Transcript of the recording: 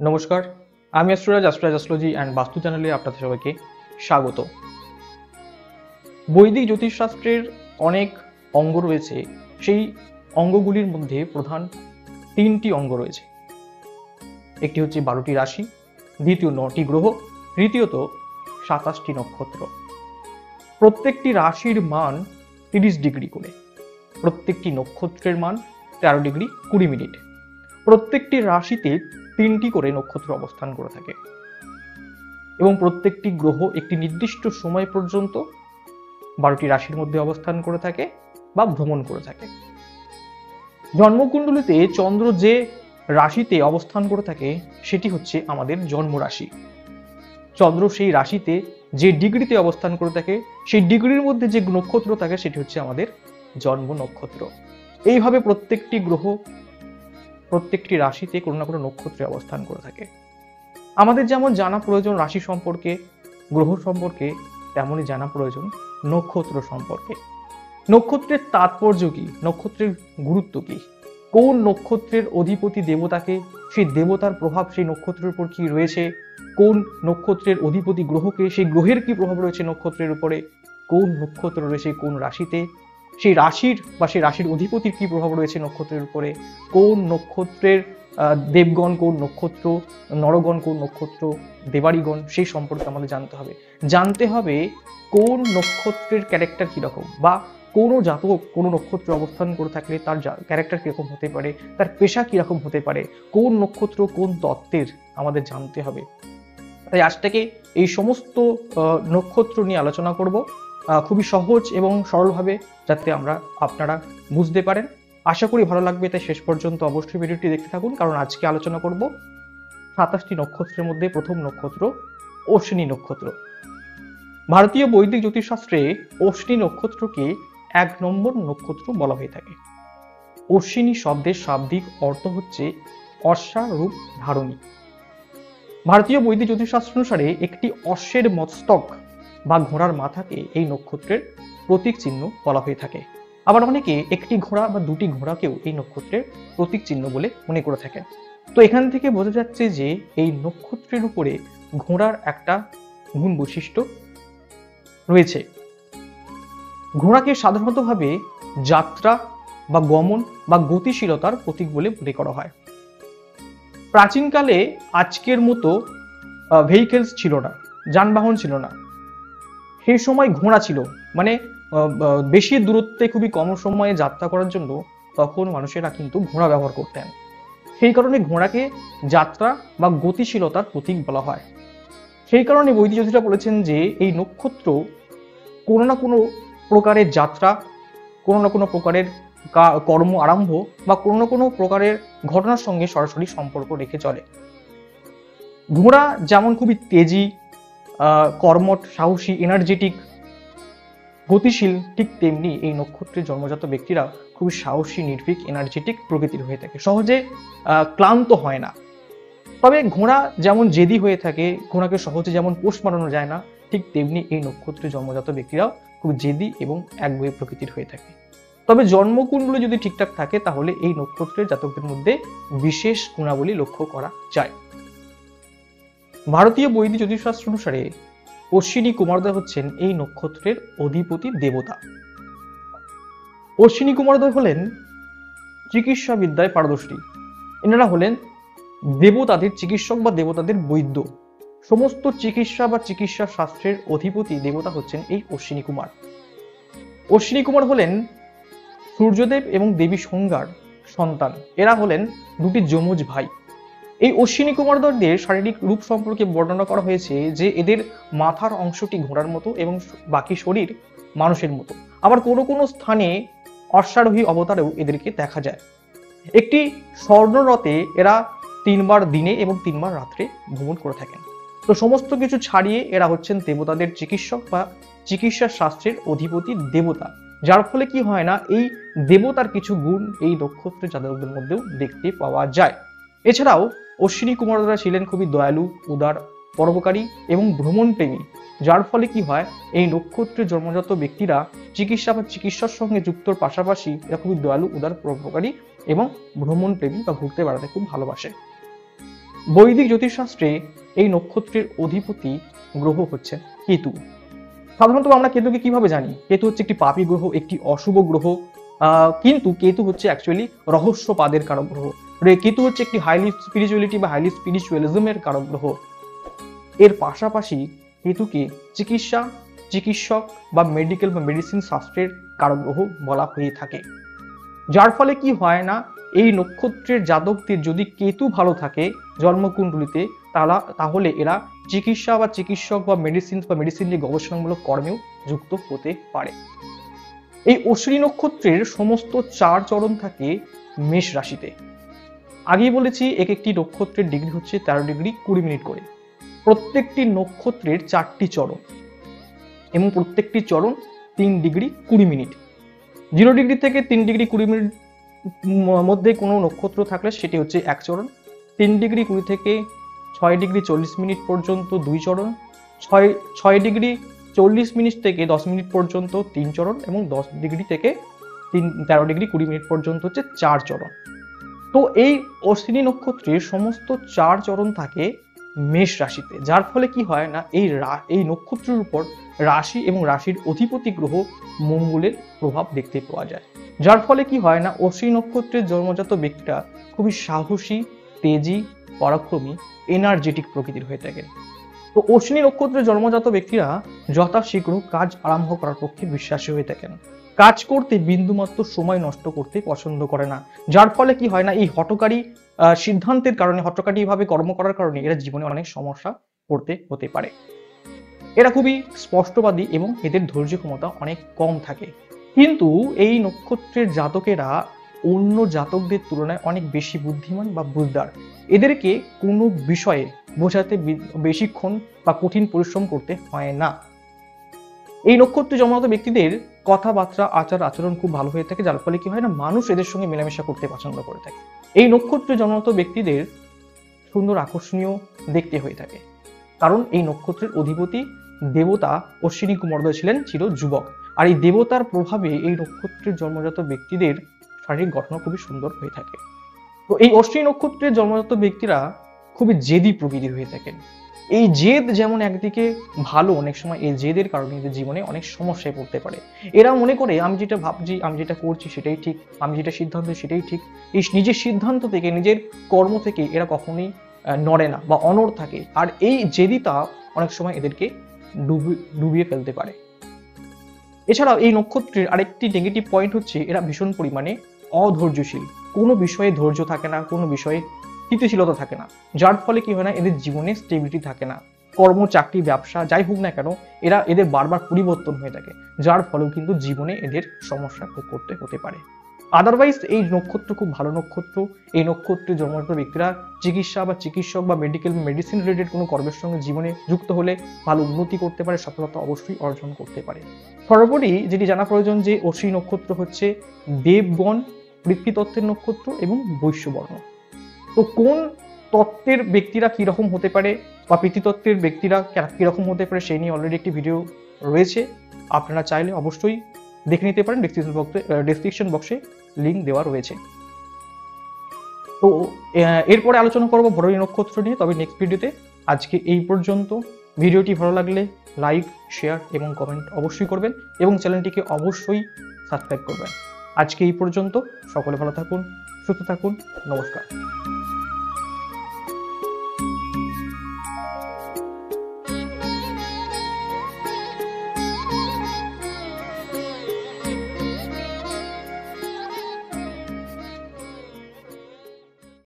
নমস্কার, আমি astrology astrology and বাস্তু চ্যানেলে আপনাদের সবাইকে স্বাগত। বৈদিক জ্যোতিষশাস্ত্রের অনেক অঙ্গ রয়েছে। সেই অঙ্গগুলির মধ্যে প্রধান তিনটি অঙ্গ রয়েছে। একটি হচ্ছে 12টি রাশি, দ্বিতীয় 9টি গ্রহ, তৃতীয়ত 27টি নক্ষত্র। প্রত্যেকটি রাশির মান 30 ডিগ্রি করে, প্রত্যেকটি নক্ষত্রের মান 13 ডিগ্রি 20 মিনিট। প্রত্যেকটি রাশিতে 3টি করে নক্ষত্র অবস্থান করে থাকে এবং প্রত্যেকটি গ্রহ একটি নির্দিষ্ট সময় পর্যন্ত 12টি রাশির মধ্যে অবস্থান করে থাকে বা ভ্রমণ করে থাকে। জন্মকুণ্ডলিতে চন্দ্র যে রাশিতে অবস্থান করে থাকে সেটি হচ্ছে আমাদের জন্ম রাশি। চন্দ্র সেই রাশিতে যে ডিগ্রিতে অবস্থান করে থাকে সেই ডিগ্রির মধ্যে যে নক্ষত্র থাকে সেটি হচ্ছে আমাদের জন্ম নক্ষত্র। এইভাবে প্রত্যেকটি গ্রহ প্রত্যেকটি রাশিতে কোনো না কোনো নক্ষত্রে অবস্থান করে থাকে। আমাদের যেমন জানা প্রয়োজন রাশি সম্পর্কে, গ্রহ সম্পর্কে, তেমনই জানা প্রয়োজন নক্ষত্র সম্পর্কে। নক্ষত্রের তাৎপর্য কি, নক্ষত্রের গুরুত্ব কি, কোন নক্ষত্রের অধিপতি দেবতাকে, সেই দেবতার প্রভাব সেই নক্ষত্রের উপর কি রয়েছে, কোন নক্ষত্রের অধিপতি গ্রহকে, সেই গ্রহের কি প্রভাব রয়েছে নক্ষত্রের উপরে, কোন নক্ষত্র রয়েছে কোন রাশিতে, সেই রাশির বা সেই রাশির অধিপতির কি প্রভাব রয়েছে নক্ষত্রের উপরে, কোন নক্ষত্রের দেবগণ কোন নক্ষত্র, নরগণ কোন নক্ষত্র, দেবাড়িগণ, সেই সম্পর্কে আমাদের জানতে হবে কোন নক্ষত্রের ক্যারেক্টার কিরকম, বা কোনো জাতক কোনো নক্ষত্রে অবস্থান করে থাকলে তার ক্যারেক্টার কিরকম হতে পারে, তার পেশা কিরকম হতে পারে, কোন নক্ষত্র কোন তত্ত্বের আমাদের জানতে হবে। তাই আজ থেকে এই সমস্ত নক্ষত্র নিয়ে আলোচনা করব খুবই সহজ এবং সরলভাবে, যাতে আপনারা বুঝতে পারেন। আশা করি ভালো লাগবে, তাই শেষ পর্যন্ত অবশ্যই ভিডিওটি দেখতে থাকুন, কারণ আজকে আলোচনা করব 27টি নক্ষত্রের মধ্যে প্রথম নক্ষত্র অশ্বিনী নক্ষত্র। ভারতীয় বৈদিক জ্যোতিষশাস্ত্রে অশ্বিনী নক্ষত্রকে 1 নম্বর নক্ষত্র বলা হয়ে থাকে। অশ্বিনী শব্দের শাব্দিক অর্থ হচ্ছে অশ্বারূপ ধারণী। ভারতীয় বৈদিক জ্যোতিষশাস্ত্র অনুসারে একটি অশ্বের মস্তক বা ঘোড়ার মাথাকে এই নক্ষত্রের প্রতীক চিহ্ন বলা হয়ে থাকে। আবার অনেকে একটি ঘোড়া বা দুটি ঘোড়াকেও এই নক্ষত্রের প্রতীক চিহ্ন বলে মনে করে থাকেন। তো এখান থেকে বোঝা যাচ্ছে যে এই নক্ষত্রের উপরে ঘোড়ার একটা গুণ বৈশিষ্ট্য রয়েছে। ঘোড়াকে সাধারণতভাবে যাত্রা বা গমন বা গতিশীলতার প্রতীক বলে মনে করা হয়। প্রাচীনকালে আজকের মতো ভেহিকেলস ছিল না, যানবাহন ছিল না। সেই সময় ঘোড়া ছিল, মানে বেশি দূরত্বে খুবই কম সময়ে যাত্রা করার জন্য তখন মানুষেরা কিন্তু ঘোড়া ব্যবহার করতেন। সেই কারণে ঘোড়াকে যাত্রা বা গতিশীলতার প্রতীক বলা হয়। সেই কারণে বৈদিক জ্যোতিষরা বলেছেন যে এই নক্ষত্র কোনো না কোনো প্রকারের যাত্রা, কোনো না কোনো প্রকারের কর্ম আরম্ভ বা কোনো না কোনো প্রকারের ঘটনার সঙ্গে সরাসরি সম্পর্ক রেখে চলে। ঘোড়া যেমন খুবই তেজি, কর্মঠ, সাহসী, এনার্জেটিক, গতিশীল, ঠিক তেমনি এই নক্ষত্রের জন্মজাত ব্যক্তিরা খুবই সাহসী, নির্ভীক, এনার্জেটিক প্রকৃতির হয়ে থাকে, সহজে ক্লান্ত হয় না। তবে ঘোড়া যেমন জেদি হয়ে থাকে, ঘোড়াকে সহজে যেমন পোষ মানানো যায় না, ঠিক তেমনি এই নক্ষত্রের জন্মজাত ব্যক্তিরাও খুব জেদি এবং একগুঁয়ে প্রকৃতির হয়ে থাকে। তবে জন্মকুণ্ডলী যদি ঠিকঠাক থাকে তাহলে এই নক্ষত্রের জাতকদের মধ্যে বিশেষ গুণাবলী লক্ষ্য করা যায়। ভারতীয় বৈদিক জ্যোতিষশাস্ত্র অনুসারে অশ্বিনী কুমারদ্বয় হচ্ছেন এই নক্ষত্রের অধিপতি দেবতা। অশ্বিনী কুমারদ্বয় হলেন চিকিৎসা বিদ্যায় পারদর্শী। এনারা হলেন দেবতাদের চিকিৎসক বা দেবতাদের বৈদ্য। সমস্ত চিকিৎসা বা চিকিৎসা শাস্ত্রের অধিপতি দেবতা হচ্ছেন এই অশ্বিনী কুমার। অশ্বিনী কুমার হলেন সূর্যদেব এবং দেবী সংজ্ঞার সন্তান। এরা হলেন দুটি যমজ ভাই। এই অশ্বিনী কুমারদ্বয়দের শারীরিক রূপ সম্পর্কে বর্ণনা করা হয়েছে যে এদের মাথার অংশটি ঘোড়ার মতো এবং বাকি শরীর মানুষের মতো। আবার কোনো কোনো স্থানে অশ্বারোহী অবতারেও এদেরকে দেখা যায়। একটি স্বর্ণরথে এরা 3 বার দিনে এবং 3 বার রাত্রে ভ্রমণ করে থাকেন। তো সমস্ত কিছু ছাড়িয়ে এরা হচ্ছেন দেবতাদের চিকিৎসক বা চিকিৎসা শাস্ত্রের অধিপতি দেবতা, যার ফলে কি হয় না, এই দেবতার কিছু গুণ এই নক্ষত্রের জাতকদের মধ্যেও দেখতে পাওয়া যায়। এছাড়াও অশ্বিনী কুমাররা ছিলেন খুবই দয়ালু, উদার, পরোপকারী এবং ভ্রমণ প্রেমী, যার ফলে কি হয়, এই নক্ষত্রের জন্মজাত ব্যক্তিরা চিকিৎসা বা চিকিৎসার সঙ্গে যুক্তর পাশাপাশি এরা খুবই দয়ালু, উদার, পরোপকারী এবং ভ্রমণ প্রেমী বা ঘুরতে বেড়াতে খুব ভালোবাসে। বৈদিক জ্যোতিষশাস্ত্রে এই নক্ষত্রের অধিপতি গ্রহ হচ্ছে কেতু। সাধারণত আমরা কেতুকে কিভাবে জানি? কেতু হচ্ছে একটি পাপী গ্রহ, একটি অশুভ গ্রহ, কিন্তু কেতু হচ্ছে অ্যাকচুয়ালি রহস্যবাদের কারক গ্রহ। কেতু হচ্ছে একটি হাইলি স্পিরিচুয়ালিটি বা হাইলি স্পিরিচুয়ালিজমের কারক গ্রহ। এর পাশাপাশি কেতুকে চিকিৎসা, চিকিৎসক বা মেডিকেল বা মেডিসিন শাস্ত্রের কারক গ্রহ বলা হয়ে থাকে। যার ফলে কি হয় না, এই নক্ষত্রের জাতকদের যদি কেতু ভালো থাকে জন্মকুণ্ডলিতে, তাহলে এরা চিকিৎসা বা চিকিৎসক বা মেডিসিন নিয়ে গবেষণামূলক কর্মেও যুক্ত হতে পারে। এই অশ্বিনী নক্ষত্রের সমস্ত 4 চরণ থাকে মেষ রাশিতে। আগেই বলেছি এক একটি নক্ষত্রের ডিগ্রি হচ্ছে 13 ডিগ্রি 20 মিনিট করে। প্রত্যেকটি নক্ষত্রের 4টি চরণ এবং প্রত্যেকটি চরণ 3 ডিগ্রি 20 মিনিট। 0 ডিগ্রি থেকে 3 ডিগ্রি 20 মিনিট মধ্যে কোনো নক্ষত্র থাকলে সেটি হচ্ছে 1 চরণ। 3 ডিগ্রি 20 থেকে 6 ডিগ্রি 40 মিনিট পর্যন্ত 2 চরণ। 6 ডিগ্রি 40 মিনিট থেকে 10 মিনিট পর্যন্ত 3 চরণ এবং 10 ডিগ্রি থেকে 13 ডিগ্রি 20 মিনিট পর্যন্ত হচ্ছে 4 চরণ। তো এই অশ্বিনী নক্ষত্রের সমস্ত 4 চরণ থাকে মেষ রাশিতে। যার ফলে কি হয় না, এই নক্ষত্রের উপর রাশি এবং রাশির অধিপতি গ্রহ মঙ্গলের প্রভাব দেখতে পাওয়া যায়। যার ফলে কি হয় না, অশ্বিনী নক্ষত্রের জন্মজাত ব্যক্তিরা খুবই সাহসী, তেজি, পরাক্রমী, এনার্জেটিক প্রকৃতির হয়ে থাকেন। তো অশ্বিনী নক্ষত্রের জন্মজাত ব্যক্তিরা যথাশীঘ্র কাজ আরম্ভ করার পক্ষে বিশ্বাসী হয়ে থাকেন। কাজ করতে বিন্দুমাত্র সময় নষ্ট করতে পছন্দ করে না। যার ফলে কি হয় না, এই হঠকারী সিদ্ধান্তের কারণে, হঠকারী ভাবে কর্ম করার কারণে এরা জীবনে অনেক সমস্যা পড়তে হতে পারে। এরা খুবই স্পষ্টবাদী এবং এদের ধৈর্য ক্ষমতা অনেক কম থাকে। কিন্তু এই নক্ষত্রের জাতকেরা অন্য জাতকদের তুলনায় অনেক বেশি বুদ্ধিমান বা বুঝদার। এদেরকে কোনো বিষয়ে বোঝাতে বেশিক্ষণ বা কঠিন পরিশ্রম করতে হয় না। এই নক্ষত্রে জন্মজাত ব্যক্তিদের কথাবার্তা, আচার আচরণ খুব ভালো হয়ে থাকে। যার ফলে কি হয় না, মানুষ এদের সঙ্গে মেলামেশা করতে পছন্দ করে থাকে। এই নক্ষত্রে জন্মজাত ব্যক্তিদের সুন্দর, আকর্ষণীয় দেখতে হয়ে থাকে, কারণ এই নক্ষত্রের অধিপতি দেবতা অশ্বিনী কুমারোদয় ছিলেন চির যুবক। আর এই দেবতার প্রভাবে এই নক্ষত্রের জন্মজাত ব্যক্তিদের শারীরিক গঠন খুবই সুন্দর হয়ে থাকে। তো এই অশ্বিনী নক্ষত্রের জন্মজাত ব্যক্তিরা খুবই জেদি প্রকৃতির হয়ে থাকেন। এই জেদ যেমন একদিকে ভালো, অনেক সময় এই জেদের কারণে এদের জীবনে অনেক সমস্যায় পড়তে পারে। এরা মনে করে আমি যেটা ভাবছি, আমি যেটা করছি সেটাই ঠিক, আমি যেটা সিদ্ধান্ত সেটাই ঠিক। এই নিজের সিদ্ধান্ত থেকে, নিজের কর্ম থেকে এরা কখনোই নড়ে না বা অনড় থাকে। আর এই জেদিতা অনেক সময় এদেরকে ডুবিয়ে ফেলতে পারে। এছাড়াও এই নক্ষত্রের আরেকটি নেগেটিভ পয়েন্ট হচ্ছে এরা ভীষণ পরিমাণে অধৈর্যশীল। কোনো বিষয়ে ধৈর্য থাকে না, কোনো বিষয়ে স্থিতিশীলতা থাকে না। যার ফলে কি হয় না, এদের জীবনে স্টেবিলিটি থাকে না। কর্ম, চাকরি, ব্যবসা যাই হোক না কেন, এদের বারবার পরিবর্তন হয়ে থাকে। যার ফলেও কিন্তু জীবনে এদের সমস্যা ভোগ করতে হতে পারে। আদারওয়াইজ এই নক্ষত্র খুব ভালো নক্ষত্র। এই নক্ষত্রে জন্মজাত ব্যক্তিরা চিকিৎসা বা চিকিৎসক বা মেডিসিন রিলেটেড কোনো কর্মের সঙ্গে জীবনে যুক্ত হলে ভালো উন্নতি করতে পারে, সফলতা অবশ্যই অর্জন করতে পারে। সর্বোপরি যেটি জানা প্রয়োজন যে অশ্বিনী নক্ষত্র হচ্ছে দেবগণ, পৃথ্বীতত্ত্বের নক্ষত্র এবং বৈশ্যবর্ণ। তো কোন তত্ত্বের ব্যক্তিরা কিরকম হতে পারে বা পৃথ্বীতত্ত্বের ব্যক্তিরা কিরকম হতে পারে সেই নিয়ে অলরেডি একটি ভিডিও রয়েছে, আপনারা চাইলে অবশ্যই দেখে নিতে পারেন। ডেসক্রিপশন বক্সে লিঙ্ক দেওয়া রয়েছে। তো এরপরে আলোচনা করবো ভরণী নক্ষত্র নিয়ে, তবে নেক্সট ভিডিওতে। আজকে এই পর্যন্ত। ভিডিওটি ভালো লাগলে লাইক, শেয়ার এবং কমেন্ট অবশ্যই করবেন এবং চ্যানেলটিকে অবশ্যই সাবস্ক্রাইব করবেন। আজকে এই পর্যন্ত। সকলে ভালো থাকুন, সুস্থ থাকুন। নমস্কার।